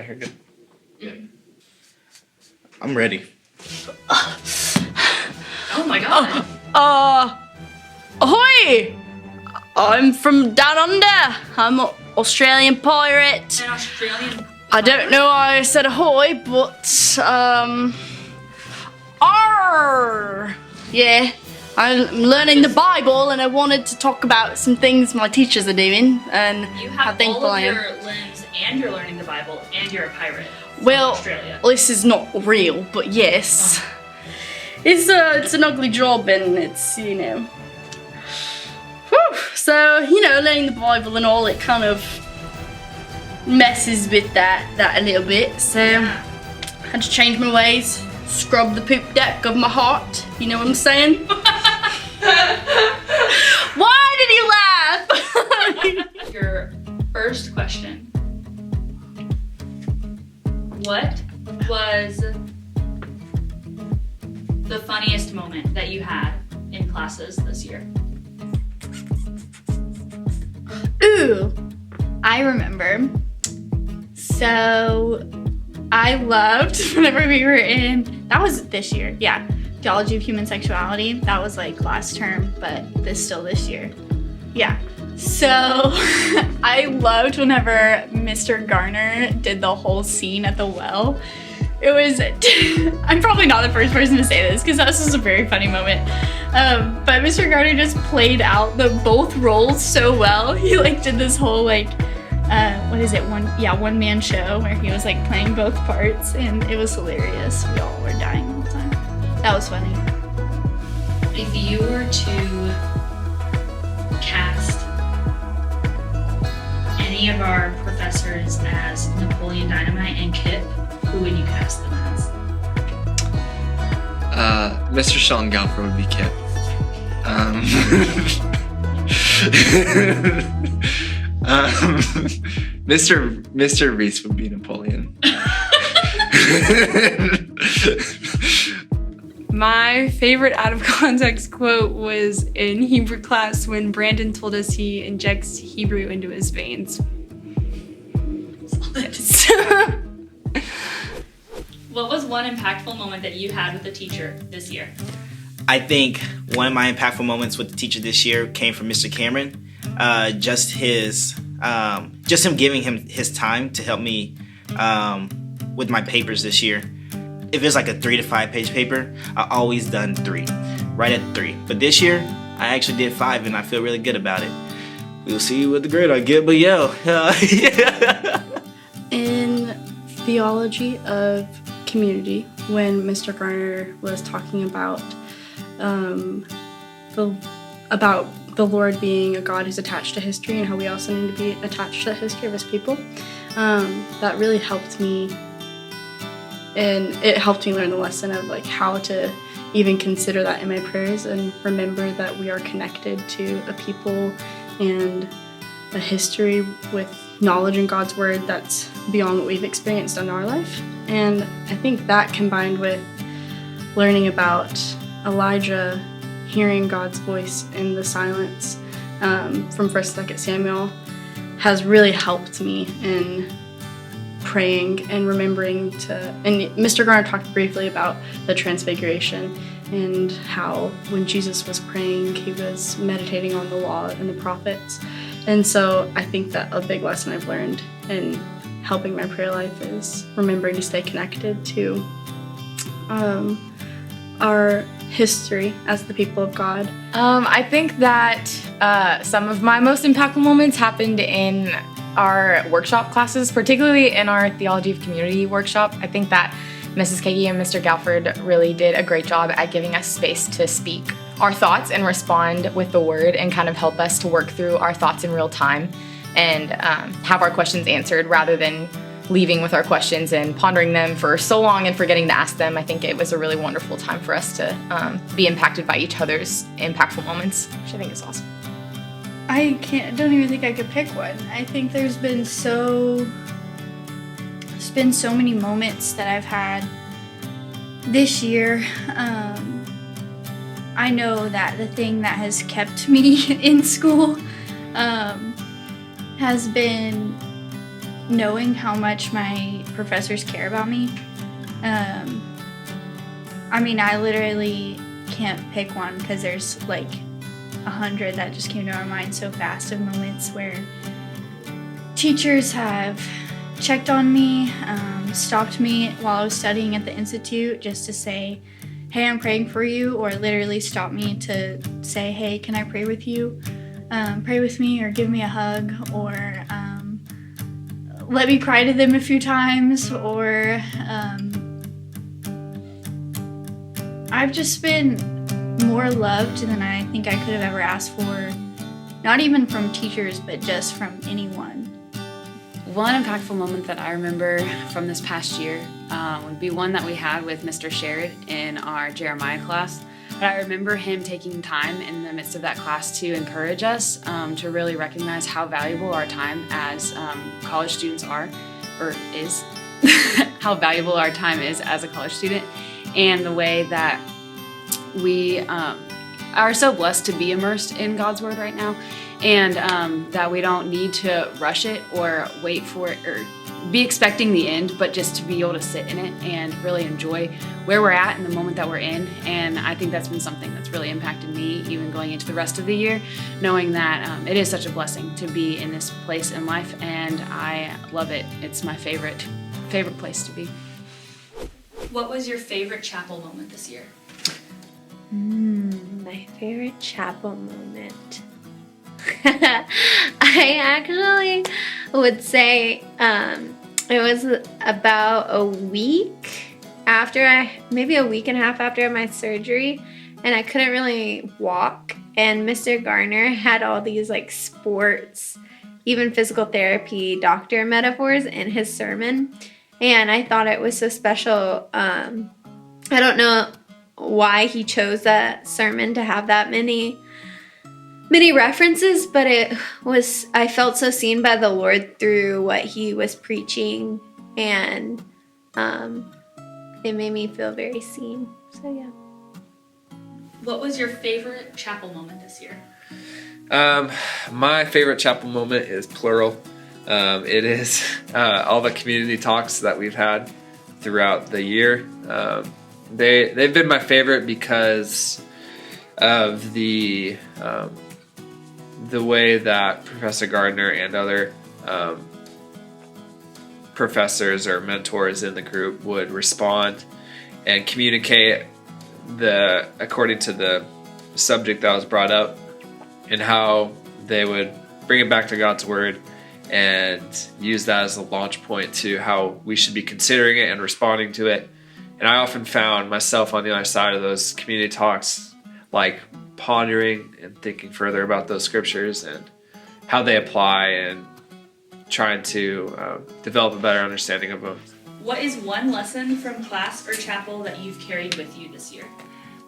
you're good. Yeah. I'm ready. Oh my god. Ahoy! I'm from down under. I'm an Australian pirate. An Australian. I don't know why I said ahoy, but, arr! Yeah, I'm learning the Bible and I wanted to talk about some things my teachers are doing and You how have thankful all of I am. your limbs and you're learning the Bible and you're a pirate. Well, Australia. this is not real, but yes. It's an ugly job and it's, you know. Whew. So, you know, learning the Bible and all, it kind of messes with that a little bit. So, Yeah. I had to change my ways, scrub the poop deck of my heart. You know what I'm saying? Why did you laugh? Your first question. What was the funniest moment that you had in classes this year? Ooh, I remember. So I loved whenever we were in, that was this year, yeah, Theology of Human Sexuality. That was like last term, but still this year. Yeah. So I loved whenever Mr. Garner did the whole scene at the well. It was, I'm probably not the first person to say this because this was a very funny moment. But Mr. Garner just played out both roles so well. He like did this whole like, one man show where he was like playing both parts and it was hilarious. We all were dying the whole time. That was funny. If you were to cast any of our professors as Napoleon Dynamite and Kip, who would you cast them as? Mr. Sheldon Galford would be Kip. Mr. Reese would be Napoleon. My favorite out of context quote was in Hebrew class when Brandon told us he injects Hebrew into his veins. What was one impactful moment that you had with a teacher this year? I think one of my impactful moments with the teacher this year came from Mr. Cameron. Just him giving him his time to help me with my papers this year. If it's like a 3 to 5 page paper, I always done 3, right at 3. But this year, I actually did 5, and I feel really good about it. We'll see what the grade I get, but yeah. In Theology of Community, when Mr. Garner was talking about the Lord being a God who's attached to history and how we also need to be attached to the history of his people, that really helped me. And it helped me learn the lesson of like how to even consider that in my prayers and remember that we are connected to a people and a history with knowledge in God's word that's beyond what we've experienced in our life. And I think that combined with learning about Elijah hearing God's voice in the silence from 1st and 2nd Samuel has really helped me in praying and remembering to, and Mr. Garner talked briefly about the Transfiguration and how when Jesus was praying, he was meditating on the law and the prophets. And so I think that a big lesson I've learned in helping my prayer life is remembering to stay connected to our history as the people of God. I think that some of my most impactful moments happened in our workshop classes, particularly in our Theology of Community workshop. I think that Mrs. Kagi and Mr. Galford really did a great job at giving us space to speak our thoughts and respond with the word and kind of help us to work through our thoughts in real time and have our questions answered rather than leaving with our questions and pondering them for so long and forgetting to ask them. I think it was a really wonderful time for us to be impacted by each other's impactful moments, which I think is awesome. I don't even think I could pick one. I think there's been so many moments that I've had this year. I know that the thing that has kept me in school has been knowing how much my professors care about me. I mean, I literally can't pick one because there's like 100 that just came to our mind so fast of moments where teachers have checked on me, stopped me while I was studying at the Institute just to say, hey, I'm praying for you, or literally stop me to say, hey, can I pray with you? Pray with me, or give me a hug, or let me cry to them a few times, or I've just been more loved than I think I could have ever asked for, not even from teachers, but just from anyone. One impactful moment that I remember from this past year would be one that we had with Mr. Sherrod in our Jeremiah class. But I remember him taking time in the midst of that class to encourage us to really recognize how valuable our time as college students are, or is, how valuable our time is as a college student, and the way that we are so blessed to be immersed in God's Word right now, and that we don't need to rush it or wait for it or be expecting the end, but just to be able to sit in it and really enjoy where we're at in the moment that we're in. And I think that's been something that's really impacted me even going into the rest of the year, knowing that it is such a blessing to be in this place in life, and I love it. It's my favorite place to be. What was your favorite chapel moment this year? My favorite chapel moment. I actually would say it was about a week maybe a week and a half after my surgery, and I couldn't really walk, and Mr. Garner had all these like sports, even physical therapy, doctor metaphors in his sermon, and I thought it was so special. I don't know why he chose that sermon to have that many references, but I felt so seen by the Lord through what he was preaching, and it made me feel very seen. So yeah. What was your favorite chapel moment this year? My favorite chapel moment is plural. It is all the community talks that we've had throughout the year. They've been my favorite because of the way that Professor Gardner and other professors or mentors in the group would respond and communicate according to the subject that was brought up, and how they would bring it back to God's Word and use that as a launch point to how we should be considering it and responding to it. And I often found myself on the other side of those community talks, like pondering and thinking further about those scriptures and how they apply, and trying to develop a better understanding of them. What is one lesson from class or chapel that you've carried with you this year?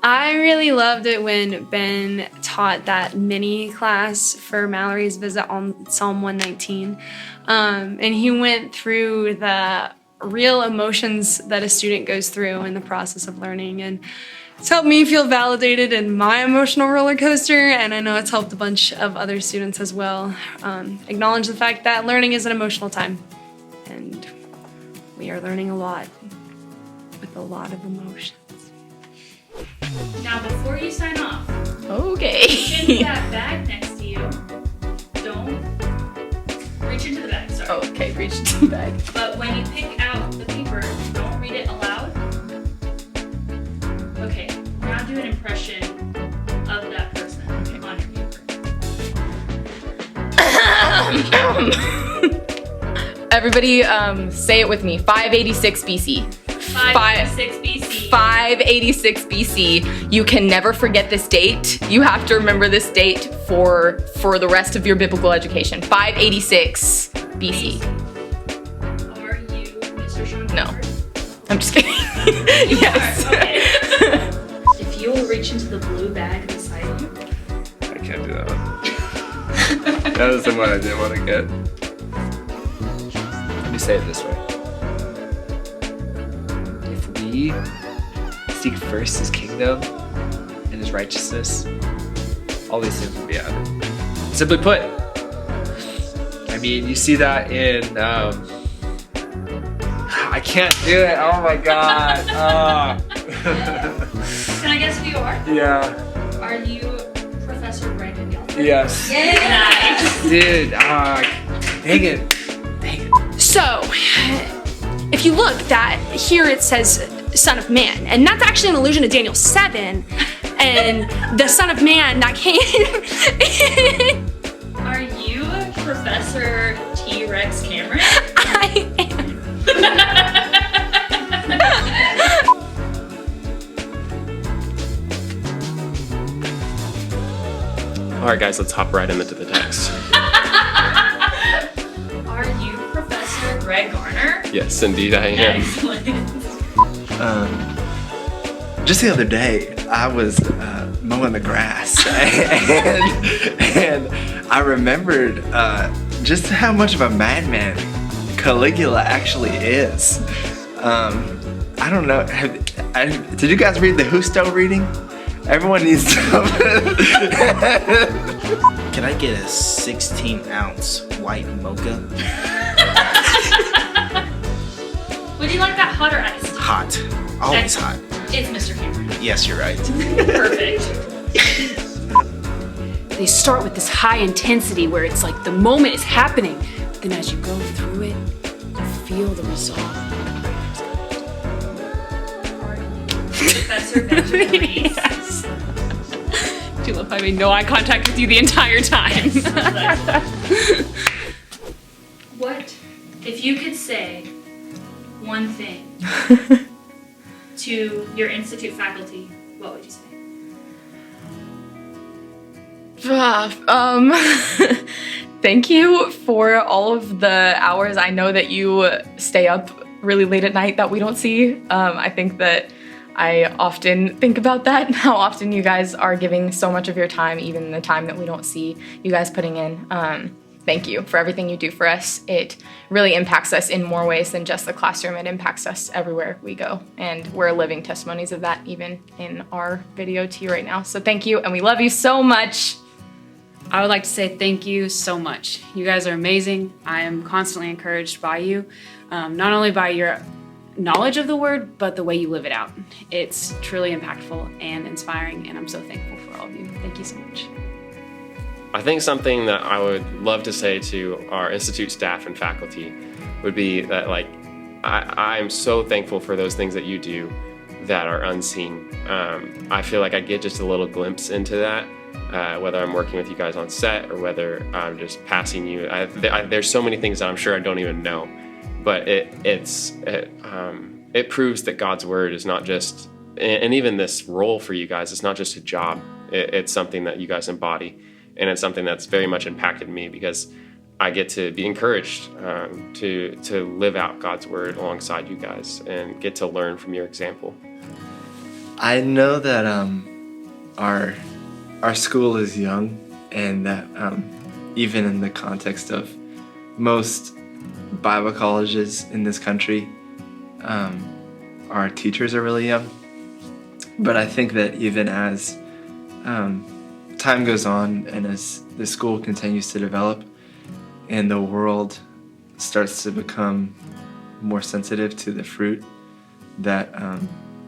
I really loved it when Ben taught that mini class for Mallory's visit on Psalm 119. And he went through the real emotions that a student goes through in the process of learning. And it's helped me feel validated in my emotional roller coaster, and I know it's helped a bunch of other students as well. Acknowledge the fact that learning is an emotional time, and we are learning a lot with a lot of emotions. Now, before you sign off, Okay. reach into that bag next to you. Don't reach into the bag, sorry. Oh, okay, reach into the bag. But when you pick out the paper, don't read it aloud. Okay, now do an impression of that person on your paper. Everybody say it with me. 586 BC. 586 BC. 586 BC. You can never forget this date. You have to remember this date for the rest of your biblical education. 586 BC. Are you Mr. Sean No. Crawford? I'm just kidding. You Yes. are, okay. If you will reach into the blue bag beside you. I can't do that one. That was the one I didn't want to get. Let me say it this way. If we seek first his kingdom and his righteousness, all these things will be added. Simply put, I I mean, you see that in. I can't do it. Oh my god. Can I guess who you are? Yeah. Are you Professor Brandon Gelfand? Yes. Nice. Dude. Dang it. So, if you look, that here it says Son of Man, and that's actually an allusion to Daniel 7, and the Son of Man that came. Are you Professor T-Rex Cameron? I am. All right, guys, let's hop right into the text. Are you Professor Greg Garner? Yes, indeed, I am. Excellent. Just the other day, I was mowing the grass, and I remembered just how much of a madman Caligula actually is. I don't know. Did you guys read the Husto reading? Everyone needs to. Can I get a 16-ounce white mocha? Would you like that hot or iced? Hot. Always hot. It's Mr. Cameron. Yes, you're right. Perfect. They start with this high intensity where it's like the moment is happening. Then as you go through it, you feel the resolve. Professor Benjamin Reese. Yes. Do you love I made no eye contact with you the entire time? What if you could say one thing to your institute faculty? What would you say? Thank you for all of the hours. I know that you stay up really late at night that we don't see. I think that I often think about that, how often you guys are giving so much of your time, even the time that we don't see you guys putting in. Thank you for everything you do for us. It really impacts us in more ways than just the classroom. It impacts us everywhere we go. And we're living testimonies of that even in our video to you right now. So thank you, and we love you so much. I would like to say thank you so much. You guys are amazing. I am constantly encouraged by you, not only by your knowledge of the word, but the way you live it out. It's truly impactful and inspiring, and I'm so thankful for all of you. Thank you so much. I think something that I would love to say to our institute staff and faculty would be that, like, I'm so thankful for those things that you do that are unseen. I feel like I get just a little glimpse into that, whether I'm working with you guys on set or whether I'm just passing you. There's so many things that I'm sure I don't even know, but it proves that God's word is not just, and even this role for you guys, it's not just a job. It's something that you guys embody. And it's something that's very much impacted me because I get to be encouraged to live out God's word alongside you guys and get to learn from your example. I know that our school is young, and that even in the context of most Bible colleges in this country, our teachers are really young. But I think that even as time goes on and as the school continues to develop and the world starts to become more sensitive to the fruit that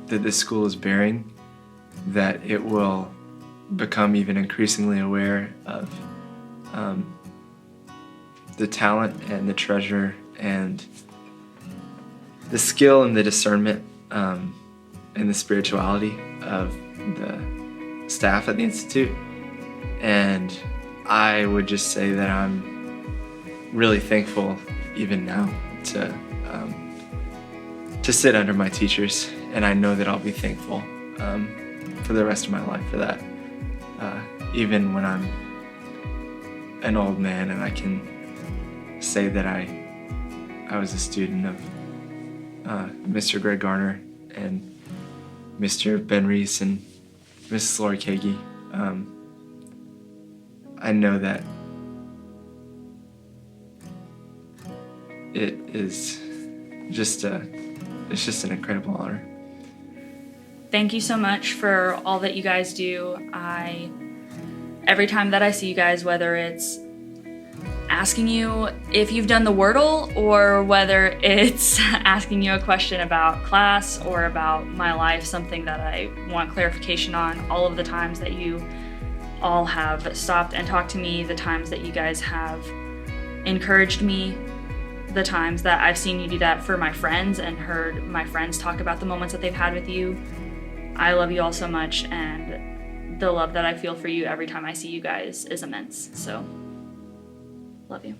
this school is bearing, that it will become even increasingly aware of the talent and the treasure and the skill and the discernment and the spirituality of the staff at the Institute. And I would just say that I'm really thankful even now to sit under my teachers, and I know that I'll be thankful for the rest of my life for that, even when I'm an old man and I can say that I was a student of Mr. Greg Garner and Mr. Ben Reese and Mrs. Lori Kagi. I know that it is just it's just an incredible honor. Thank you so much for all that you guys do. Every time that I see you guys, whether it's asking you if you've done the Wordle, or whether it's asking you a question about class or about my life, something that I want clarification on. All of the times that you all have stopped and talked to me, the times that you guys have encouraged me, the times that I've seen you do that for my friends and heard my friends talk about the moments that they've had with you. I love you all so much, and the love that I feel for you every time I see you guys is immense. So, love you.